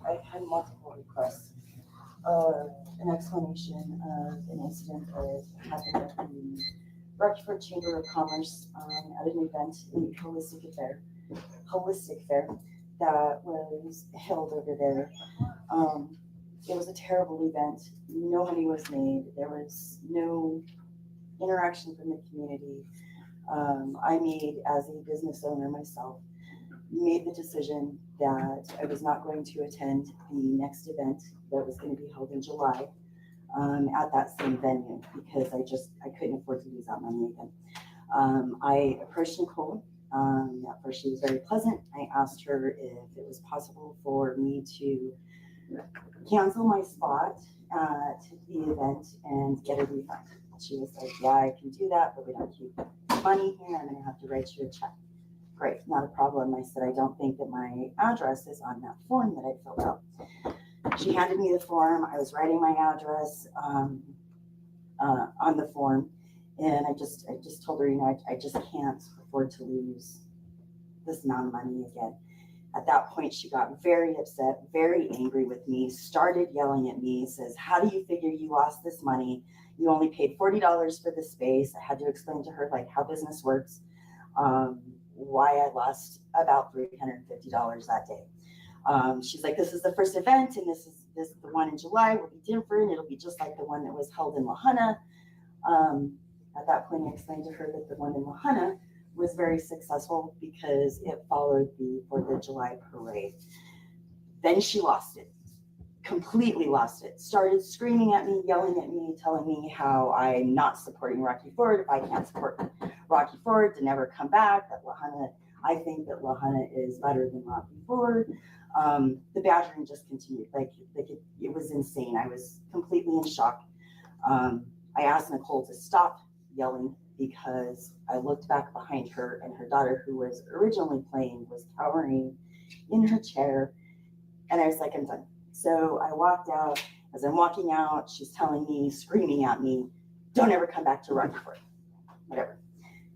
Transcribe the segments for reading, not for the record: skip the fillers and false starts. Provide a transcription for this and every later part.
I've had multiple requests. An explanation of an incident that happened at the Rockford Chamber of Commerce at an event, a holistic fair that was held over there. It was a terrible event. No money was made. There was no interaction from the community. I made, as a business owner myself, made the decision that I was not going to attend the next event that was going to be held in July at that same venue because I couldn't afford to lose that money again. I approached Nicole. At first she was very pleasant. I asked her if it was possible for me to cancel my spot at the event and get a refund. She was like, yeah, I can do that, but we don't keep money here. I'm going to have to write you a check. Great, not a problem. I said, I don't think that my address is on that form that I filled out. She handed me the form. I was writing my address on the form, and I just told her, I just can't afford to lose this amount of money again. At that point, she got very upset, very angry with me, started yelling at me, says, how do you figure you lost this money? You only paid $40 for the space. I had to explain to her how business works, why I lost about $350 that day. She's like, this is the first event, and this the one in July will be different. It'll be just like the one that was held in Lahana. At that point, I explained to her that the one in Lahana was very successful because it followed the 4th of July parade. Then she lost it, completely lost it. Started screaming at me, yelling at me, telling me how I'm not supporting Rocky Ford. If I can't support Rocky Ford, to never come back. That Lahana, I think that Lahana is better than Rocky Ford. The badgering just continued. It was insane. I was completely in shock. I asked Nicole to stop yelling because I looked back behind her, and her daughter, who was originally playing, was cowering in her chair. And I was like, I'm done. So I walked out. As I'm walking out, she's telling me, screaming at me, don't ever come back to Rocky Ford. Whatever.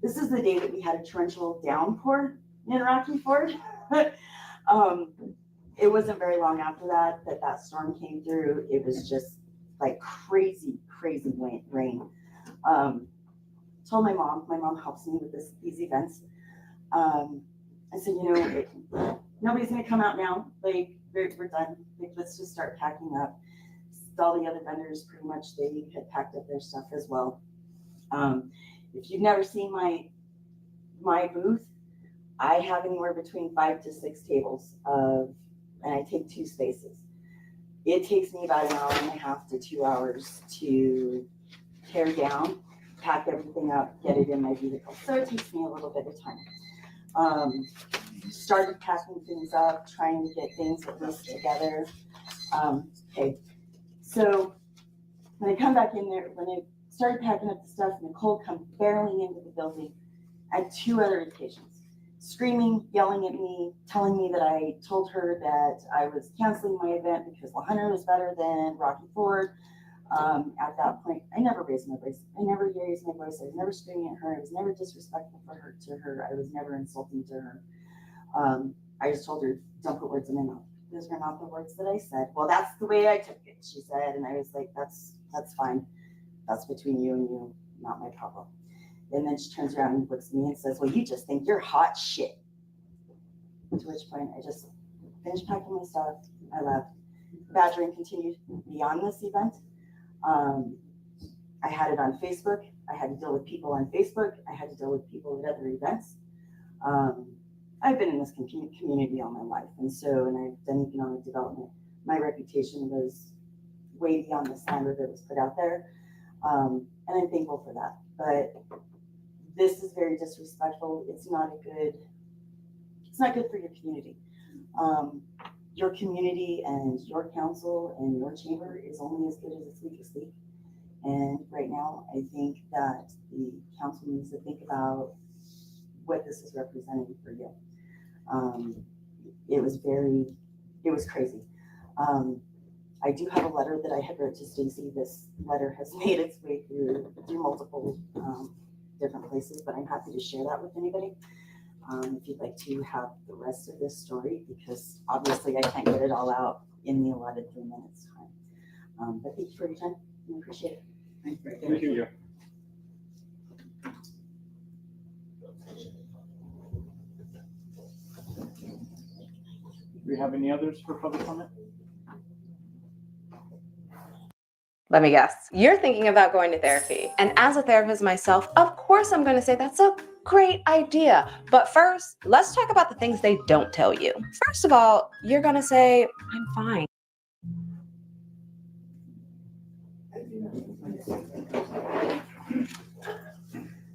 This is the day that we had a torrential downpour in Rocky Ford. It wasn't very long after that storm came through. It was just like crazy rain. Told my mom helps me with these events. I said, nobody's gonna come out now. We're done. Let's just start packing up. All the other vendors, pretty much, they had packed up their stuff as well. If you've never seen my booth, I have anywhere between 5 to 6 tables and I take 2 spaces. It takes me about an hour and a half to 2 hours to tear down, pack everything up, get it in my vehicle. So it takes me a little bit of time. Started packing things up, trying to get things at least together. Okay, so when I come back in there, when I started packing up the stuff, Nicole comes barreling into the building at 2 other occasions, screaming, yelling at me, telling me that I told her that I was canceling my event because Lahana was better than Rocky Ford. At that point, I never raised my voice. I never raised my voice. I was never screaming at her. I was never disrespectful to her. I was never insulting to her. I just told her, don't put words in my mouth. Those were not the words that I said. Well, that's the way I took it, she said. And I was like, that's fine. That's between you and you, not my problem. And then she turns around and looks at me and says, well, you just think you're hot shit. To which point I just finished packing my stuff. I left. Badgering continued beyond this event. I had it on Facebook. I had to deal with people on Facebook. I had to deal with people at other events. I've been in this community all my life, and I've done economic development. My reputation was way beyond the standard that was put out there, and I'm thankful for that. But this is very disrespectful. It's not good for your community. Your community and your council and your chamber is only as good as its weakest link. And right now, I think that the council needs to think about what this is representing for you. It was crazy. I do have a letter that I had wrote to Stacy. This letter has made its way through multiple different places, but I'm happy to share that with anybody. If you'd like to have the rest of this story, because obviously I can't get it all out in the allotted 3 minutes time. But thank you for your time. I appreciate it. Thank you. Do we have any others for public comment? Let me guess. You're thinking about going to therapy. And as a therapist myself, of course I'm going to say that's a great idea. But first, let's talk about the things they don't tell you. First of all, you're going to say, I'm fine.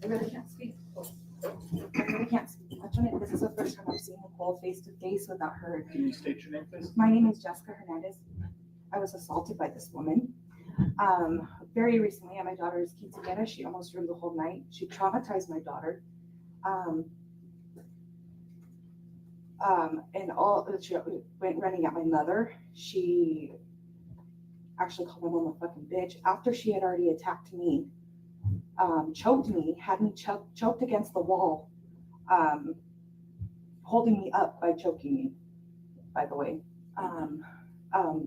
I really can't speak. I really can't speak much on it. This is the first time I've seen Nicole face to face without her. Can you state your name, please? My name is Jessica Hernandez. I was assaulted by this woman. Very recently at my daughter's quinceañera. She almost ruined the whole night. She traumatized my daughter. And she went running at my mother. She actually called my mom a fucking bitch after she had already attacked me. Choked me, had me choked against the wall, holding me up by choking me, by the way.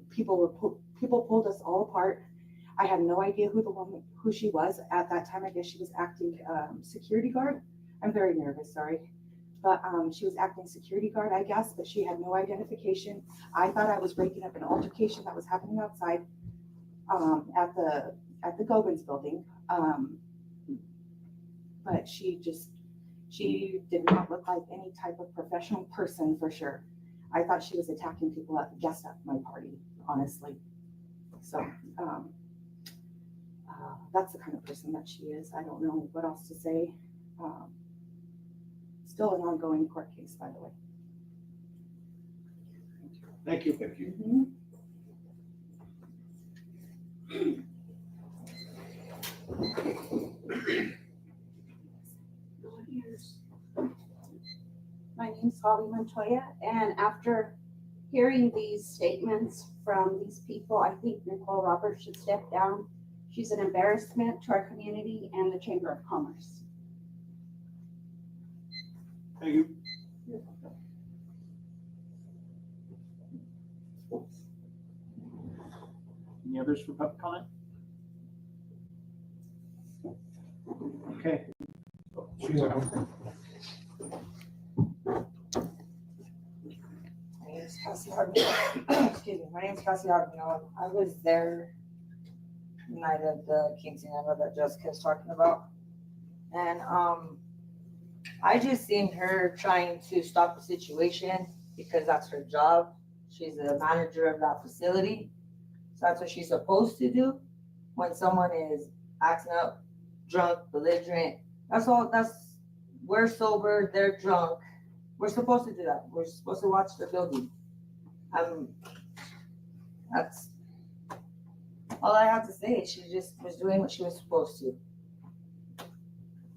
People pulled us all apart. I had no idea who she was at that time. I guess she was acting security guard. I'm very nervous, sorry. But she was acting security guard, I guess, but she had no identification. I thought I was breaking up an altercation that was happening outside at the Gobens building. But she did not look like any type of professional person for sure. I thought she was attacking people at the guest at my party, honestly. So that's the kind of person that she is. I don't know what else to say. Still an ongoing court case, by the way. Thank you. Thank you. My name's Holly Montoya, and after hearing these statements from these people, I think Nicole Roberts should step down. She's an embarrassment to our community and the Chamber of Commerce. Thank you. Any others for public comment? Okay. My name's Cassie Hardman. Excuse me. My name's Cassie Hardman. I was there the night of the quinceañera that Jessica's talking about, and I just seen her trying to stop the situation because that's her job. She's the manager of that facility, so that's what she's supposed to do. When someone is acting up, drunk, belligerent, we're sober, they're drunk. We're supposed to do that. We're supposed to watch the building. That's all I have to say. She just was doing what she was supposed to.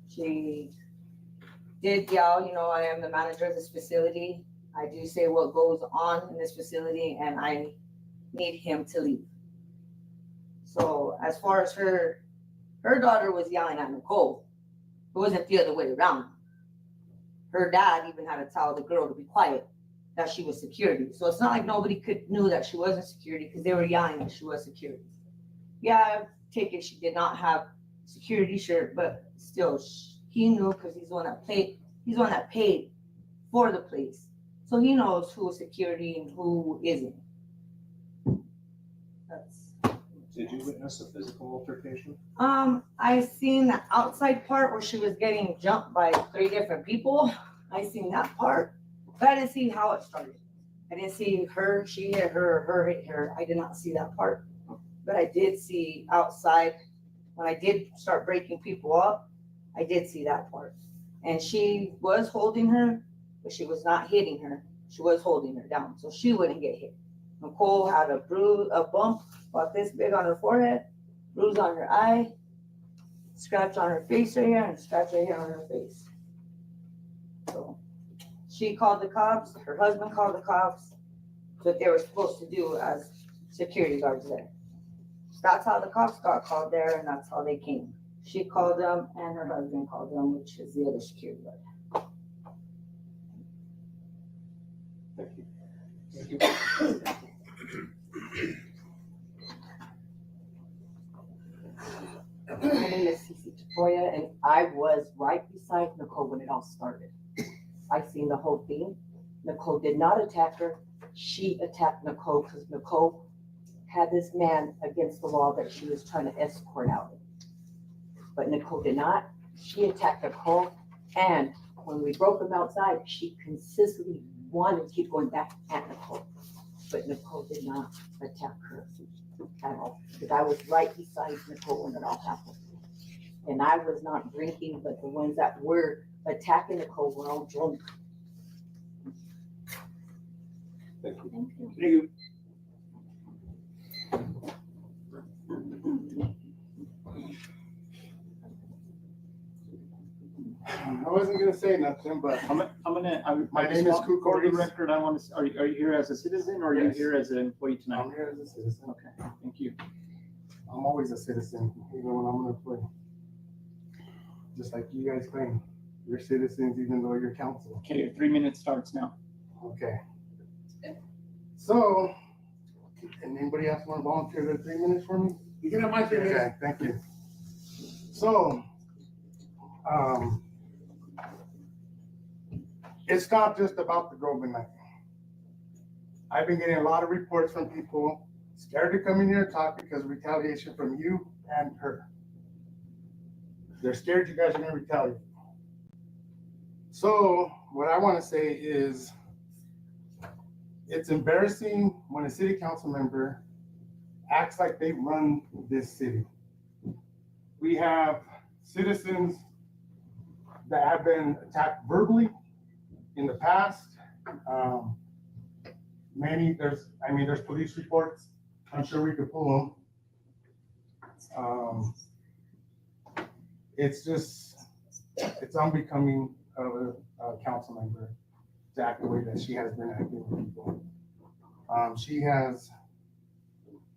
She did yell, I am the manager of this facility. I do say what goes on in this facility, and I need him to leave. So as far as her daughter was yelling at Nicole, it wasn't the other way around. Her dad even had to tell the girl to be quiet, that she was security. So it's not like nobody knew that she wasn't security because they were yelling that she was security. Yeah, I take it she did not have security shirt, but still he knew because he's the one that paid for the place. So he knows who is security and who isn't. Did you witness a physical altercation? I seen the outside part where she was getting jumped by 3 different people. I seen that part, but I didn't see how it started. I didn't see she hit her, or her hit her. I did not see that part, but I did see outside when I did start breaking people up. I did see that part, and she was holding her, but she was not hitting her. She was holding her down so she wouldn't get hit. Nicole had a bump about this big on her forehead, bruise on her eye, scratch on her face right here, and scratch right here on her face. So she called the cops, her husband called the cops, what they were supposed to do as security guards there. So that's how the cops got called there, and that's how they came. She called them, and her husband called them, which is the other security guard. Thank you. My name is Cece Tafoya, and I was right beside Nicole when it all started. I seen the whole thing. Nicole did not attack her. She attacked Nicole because Nicole had this man against the wall that she was trying to escort out. But Nicole did not. She attacked Nicole, and when we broke him outside, she consistently wanted to keep going back at Nicole. But Nicole did not attack her at all, because I was right beside Nicole when it all happened. And I was not drinking, but the ones that were attacking Nicole were all drunk. Thank you. Thank you. Thank you. I wasn't gonna say nothing, but My name is Ku For the Cordes. record, are you here as a citizen or are you Yes. here as an employee tonight? I'm here as a citizen. Okay, thank you. I'm always a citizen, even when I'm an employee. Just like you guys claim, you're citizens even though you're council. Okay, your 3 minutes starts now. Okay. So, and anybody else want to volunteer their 3 minutes for me? You can have my 3 minutes. Okay, thank you. So, it's not just about the Groveland night. I've been getting a lot of reports from people scared to come in here and talk because of retaliation from you and her. They're scared you guys are gonna retaliate. So what I wanna say is, it's embarrassing when a city council member acts like they run this city. We have citizens that have been attacked verbally in the past. There's police reports. I'm sure we could pull them. It's unbecoming of a council member to act the way that she has been acting with people. She has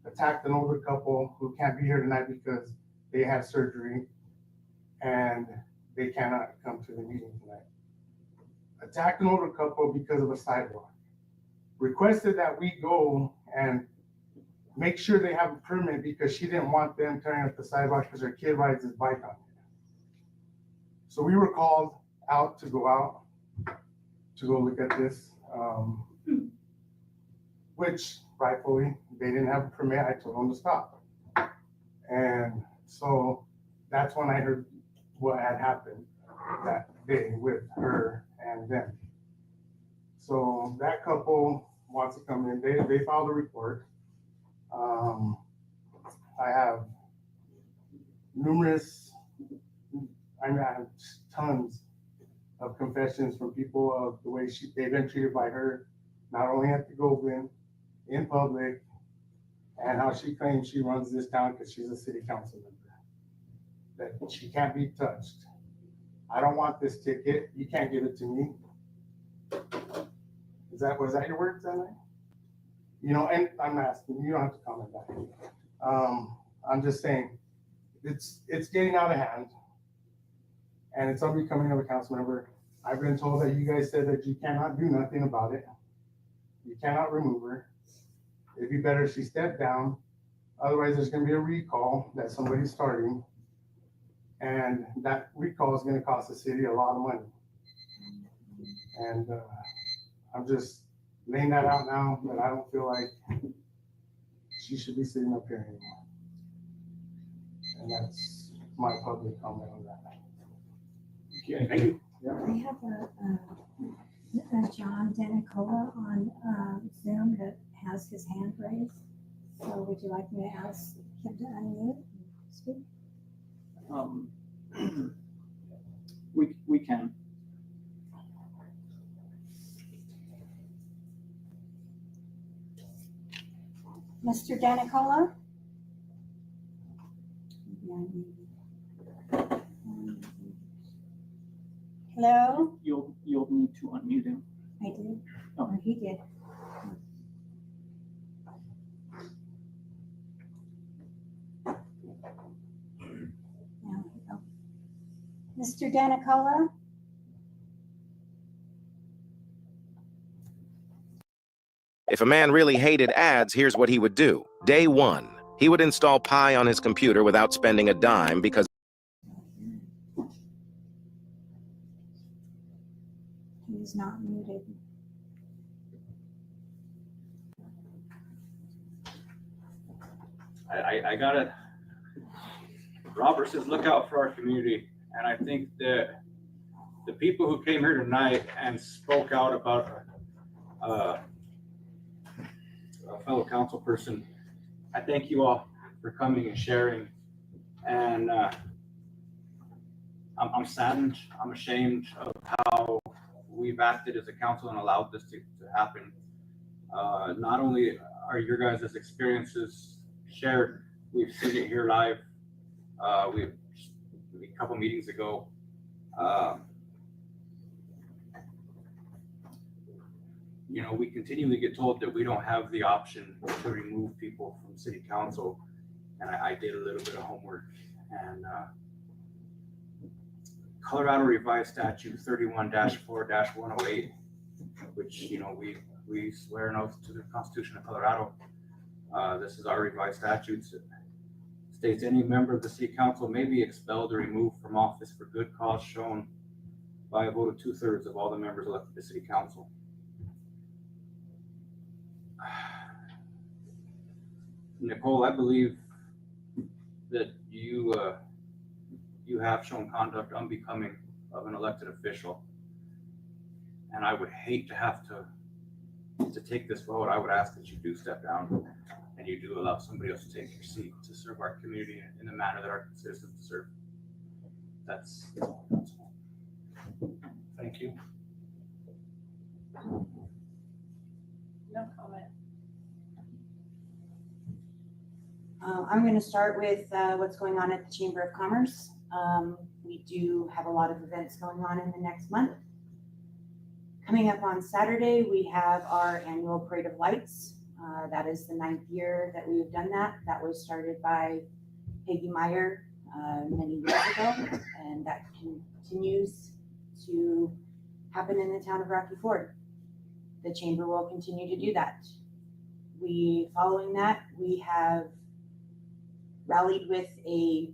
attacked an older couple who can't be here tonight because they had surgery and they cannot come to the meeting tonight. Attacked an older couple because of a sidewalk. Requested that we go and make sure they have a permit because she didn't want them tearing up the sidewalk because her kid rides his bike on it. So we were called out to go look at this, which rightfully, they didn't have a permit. I told them to stop. And so that's when I heard what had happened that day with her and them. So that couple wants to come in. They filed a report. I have I have tons of confessions from people of the way they've been treated by her, not only at the Goldwyn, in public, and how she claims she runs this town because she's a city council member, that she can't be touched. I don't want this ticket. You can't give it to me. Was that your words, Anna? And I'm asking, you don't have to comment back. I'm just saying, it's getting out of hand, and it's unbecoming of a council member. I've been told that you guys said that you cannot do nothing about it. You cannot remove her. It'd be better if she stepped down. Otherwise, there's gonna be a recall that somebody's starting, and that recall is gonna cost the city a lot of money. And I'm just laying that out now, that I don't feel like she should be sitting up here anymore. And that's my public comment on that. Okay, thank you. We have a John Denicola on Zoom that has his hand raised. So would you like me to ask him to unmute and speak? We can. Mr. Denicola? Hello? You'll need to unmute him. I did. Oh. Or he did. Now we go. Mr. Denicola? If a man really hated ads, here's what he would do. Day 1, he would install Pi on his computer without spending a dime because He's not muted. I gotta, Robert says, look out for our community. And I think that the people who came here tonight and spoke out about a fellow council person, I thank you all for coming and sharing. And I'm saddened, I'm ashamed of how we've acted as a council and allowed this to happen. Not only are your guys' experiences shared, we've seen it here live. We've a couple meetings ago. You know, we continually get told that we don't have the option to remove people from city council. And I did a little bit of homework, and Colorado Revised Statute 31-4-108, which, you know, we swear an oath to the Constitution of Colorado. This is our revised statutes. It states any member of the city council may be expelled or removed from office for good cause shown by a vote of 2/3 of all the members elected to city council. Nicole, I believe that you have shown conduct unbecoming of an elected official, and I would hate to have to take this vote. I would ask that you do step down and you do allow somebody else to take your seat to serve our community in the manner that our citizens deserve. That's all. Thank you. No comment. I'm going to start with what's going on at the Chamber of Commerce. We do have a lot of events going on in the next month. Coming up on Saturday, we have our annual Parade of Lights. That is the 9th year that we have done that. That was started by Peggy Meyer many years ago, and that continues to happen in the town of Rocky Ford. The Chamber will continue to do that. Following that, we have rallied with a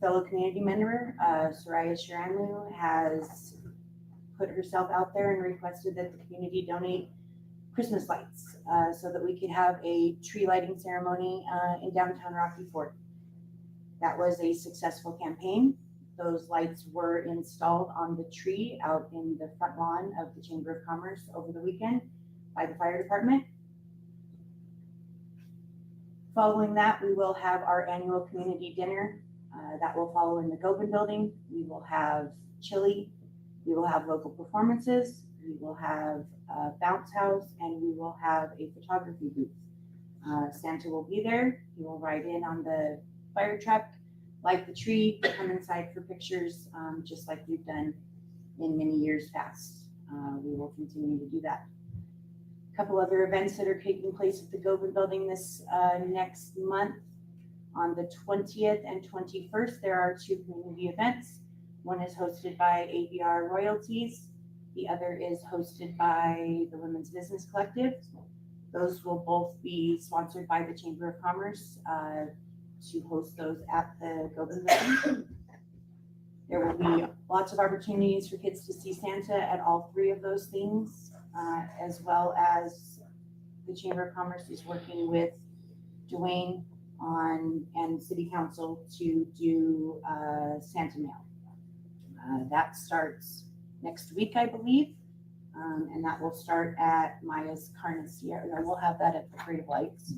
fellow community member. Soraya Shiranlu has put herself out there and requested that the community donate Christmas lights so that we could have a tree lighting ceremony in downtown Rocky Ford. That was a successful campaign. Those lights were installed on the tree out in the front lawn of the Chamber of Commerce over the weekend by the fire department. Following that, we will have our annual community dinner. That will follow in the Gobin building. We will have chili. We will have local performances. We will have a bounce house, and we will have a photography booth. Santa will be there. He will ride in on the fire truck, light the tree, come inside for pictures, just like we've done in many years past. We will continue to do that. A couple other events that are taking place at the Gobin building this next month. On the 20th and 21st, there are 2 community events. One is hosted by ABR Royalties. The other is hosted by the Women's Business Collective. Those will both be sponsored by the Chamber of Commerce to host those at the Gobin building. There will be lots of opportunities for kids to see Santa at all 3 of those things, as well as the Chamber of Commerce is working with Dwayne and City Council to do Santa Mail. That starts next week, I believe, and that will start at Maya's Carne Sierra. No, we'll have that at the Parade of Lights.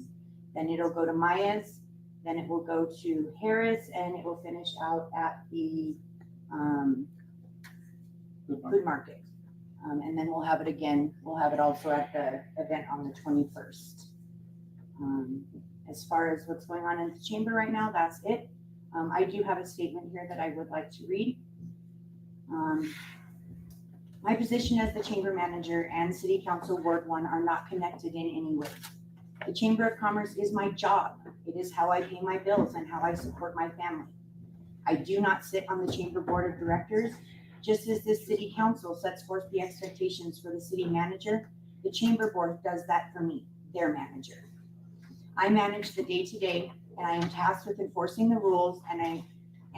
Then it'll go to Maya's, then it will go to Harris, and it will finish out at the food market. And then we'll have it again. We'll have it also at the event on the 21st. As far as what's going on in the chamber right now, that's it. I do have a statement here that I would like to read. My position as the chamber manager and City Council Ward 1 are not connected in any way. The Chamber of Commerce is my job. It is how I pay my bills and how I support my family. I do not sit on the Chamber Board of Directors, just as this City Council sets forth the expectations for the city manager. The chamber board does that for me, their manager. I manage the day-to-day, and I am tasked with enforcing the rules and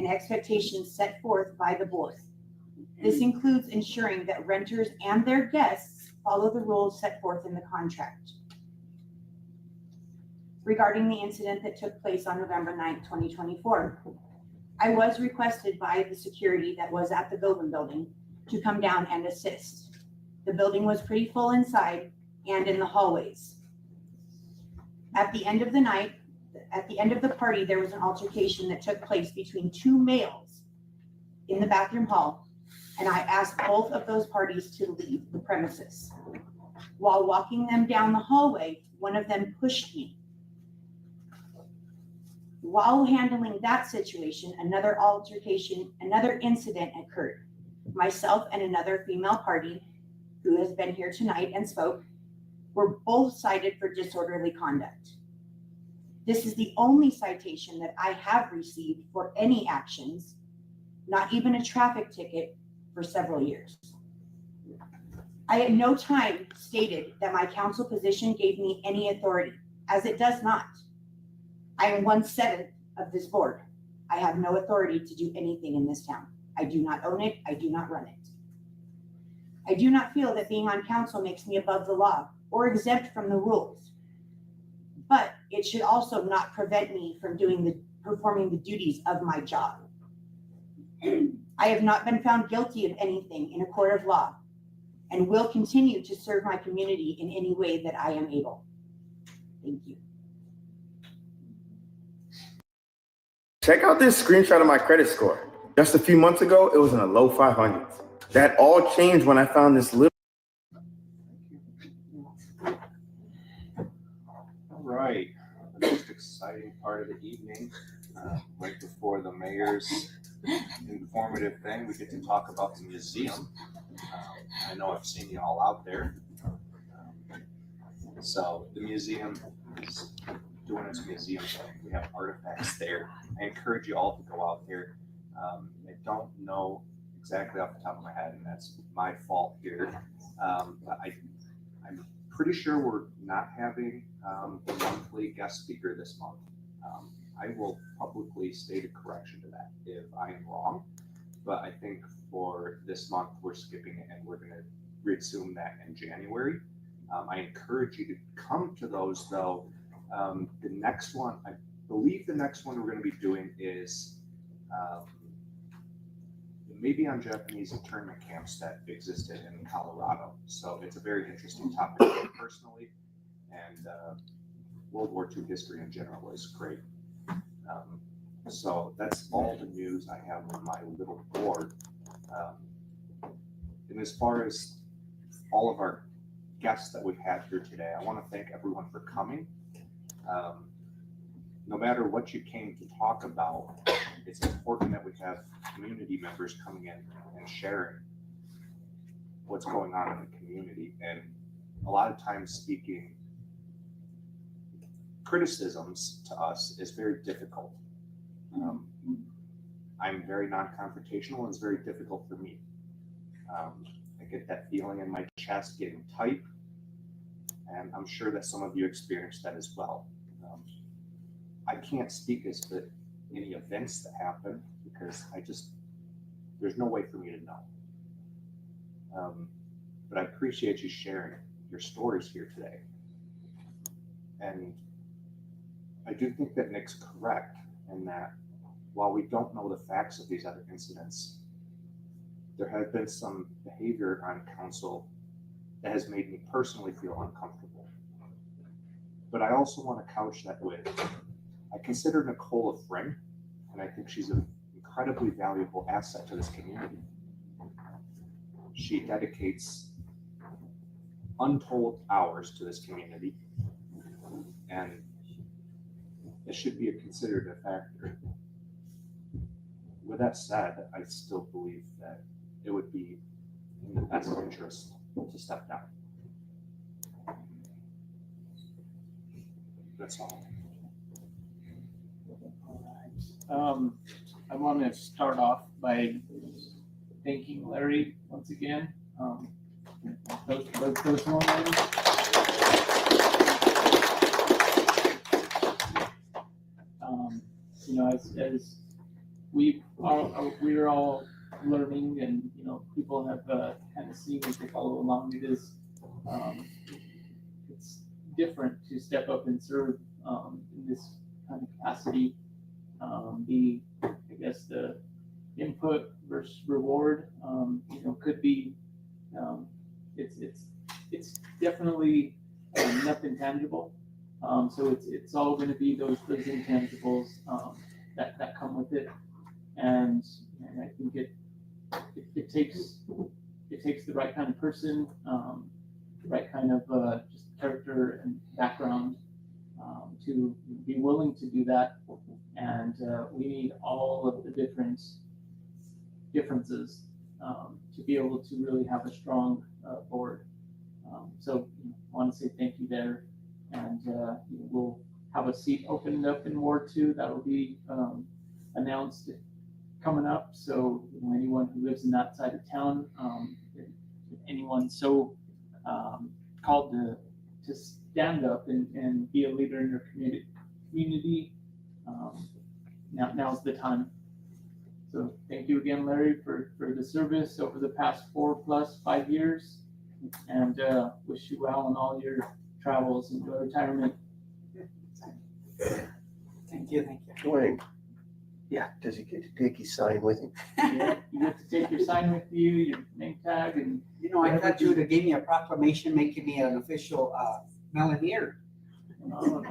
expectations set forth by the board. This includes ensuring that renters and their guests follow the rules set forth in the contract. Regarding the incident that took place on November 9th, 2024, I was requested by the security that was at the building to come down and assist. The building was pretty full inside and in the hallways. At the end of the night, at the end of the party, there was an altercation that took place between two males in the bathroom hall, and I asked both of those parties to leave the premises. While walking them down the hallway, one of them pushed me. While handling that situation, another incident occurred. Myself and another female party who has been here tonight and spoke were both cited for disorderly conduct. This is the only citation that I have received for any actions, not even a traffic ticket, for several years. I at no time stated that my council position gave me any authority, as it does not. I am 1/7 of this board. I have no authority to do anything in this town. I do not own it. I do not run it. I do not feel that being on council makes me above the law or exempt from the rules, but it should also not prevent me from performing the duties of my job. I have not been found guilty of anything in a court of law and will continue to serve my community in any way that I am able. Thank you. Check out this screenshot of my credit score. Just a few months ago, it was in the low 500s. That all changed when I found this little. All right, the most exciting part of the evening, right before the mayor's informative thing, we get to talk about the museum. I know I've seen you all out there. So the museum is doing its museum thing. We have artifacts there. I encourage you all to go out there. I don't know exactly off the top of my head, and that's my fault here. But I'm pretty sure we're not having the monthly guest speaker this month. I will publicly state a correction to that if I am wrong, but I think for this month we're skipping it and we're going to resume that in January. I encourage you to come to those though. The next one, I believe the next one we're going to be doing is maybe on Japanese internment camps that existed in Colorado. So it's a very interesting topic personally, and World War II history in general is great. So that's all the news I have on my little board. And as far as all of our guests that we've had here today, I want to thank everyone for coming. No matter what you came to talk about, it's important that we have community members coming in and sharing what's going on in the community. And a lot of times speaking criticisms to us is very difficult. I'm very non-confrontational and it's very difficult for me. I get that feeling in my chest getting tight, and I'm sure that some of you experienced that as well. I can't speak as to any events that happen because there's no way for me to know. But I appreciate you sharing your stories here today. And I do think that Nick's correct in that while we don't know the facts of these other incidents, there has been some behavior on council that has made me personally feel uncomfortable. But I also want to couch that with, I consider Nicole a friend, and I think she's an incredibly valuable asset to this community. She dedicates untold hours to this community, and it should be considered a factor. With that said, I still believe that it would be in the best interest to step down. That's all. I want to start off by thanking Larry once again. Those warm items. You know, as we're all learning, and you know, people have kind of seen as they follow along. It's different to step up and serve in this kind of capacity. I guess the input versus reward, you know, could be it's definitely nothing tangible. So it's all going to be those intangibles that come with it, and I think it takes the right kind of person, the right kind of just character and background to be willing to do that, and we need all of the differences to be able to really have a strong board. So I want to say thank you there, and we'll have a seat opened up in Ward 2 that will be announced coming up. So anyone who lives in that side of town, if anyone so called to stand up and be a leader in your community, now's the time. So thank you again, Larry, for the service over the past 4+5 years, and wish you well in all your travels. Enjoy retirement. Thank you. Dwayne. Yeah, does he get to take his sign with him? Yeah, you get to take your sign with you, your name tag, and You know, I thought you would have gave me a proclamation making me an official Melineer.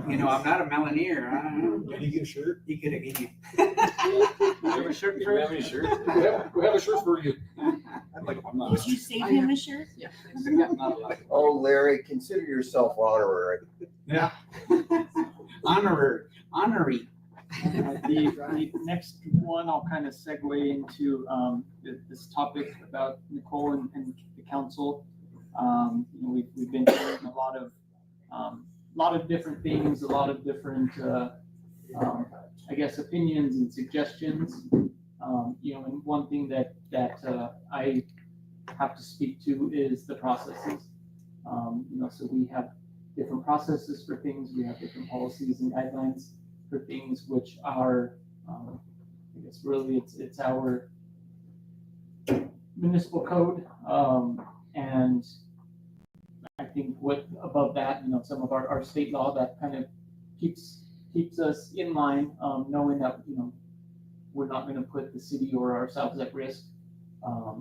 You know, I'm not a Melineer. Did he get a shirt? He could have given me. You have a shirt for him? We have a shirt for you. Would you save him a shirt? Yeah. Oh, Larry, consider yourself honorary. Yeah. Honorary. The next one, I'll kind of segue into this topic about Nicole and the council. We've been hearing a lot of different things, a lot of different, I guess, opinions and suggestions. And one thing that I have to speak to is the processes. So we have different processes for things. We have different policies and guidelines for things, which are, I guess, really it's our municipal code, and I think what above that, some of our state law that kind of keeps us in line, knowing that we're not going to put the city or ourselves at risk. I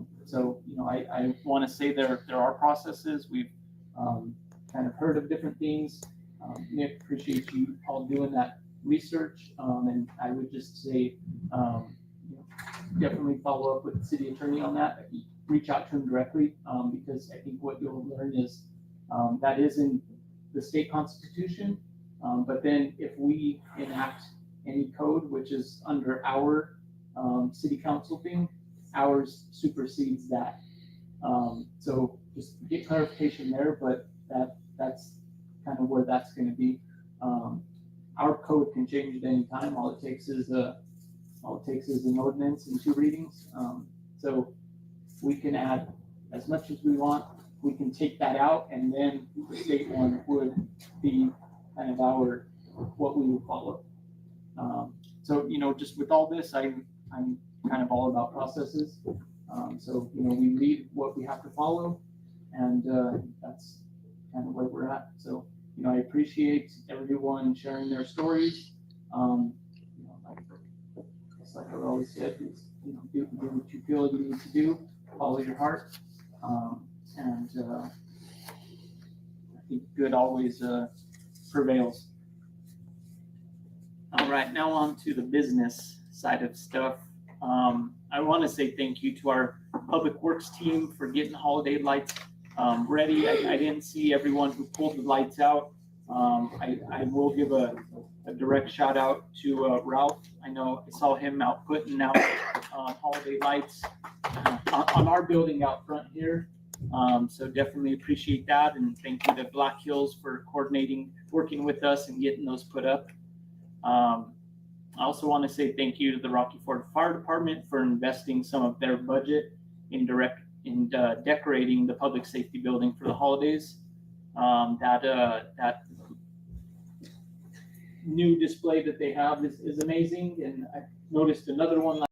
want to say there are processes. We've kind of heard of different things. Nick, appreciate you all doing that research, and I would just say definitely follow up with the city attorney on that. Reach out to him directly, because I think what you'll learn is that is in the state constitution, but then if we enact any code which is under our city council thing, ours supersedes that. So just get clarification there, but that's kind of where that's going to be. Our code can change at any time. All it takes is an ordinance and 2 readings. So we can add as much as we want. We can take that out, and then the state one would be kind of what we would follow. Just with all this, I'm kind of all about processes. We read what we have to follow, and that's kind of where we're at. So, I appreciate everyone sharing their stories. Like I always said, is, do what you feel you need to do, follow your heart, and I think good always prevails. All right, now on to the business side of stuff. I want to say thank you to our public works team for getting holiday lights ready. I didn't see everyone who pulled the lights out. I will give a direct shout out to Ralph. I know I saw him out putting out holiday lights on our building out front here. So definitely appreciate that, and thank you to Black Hills for coordinating, working with us and getting those put up. I also want to say thank you to the Rocky Ford Fire Department for investing some of their budget in direct in decorating the public safety building for the holidays. That new display that they have is amazing, and I noticed another one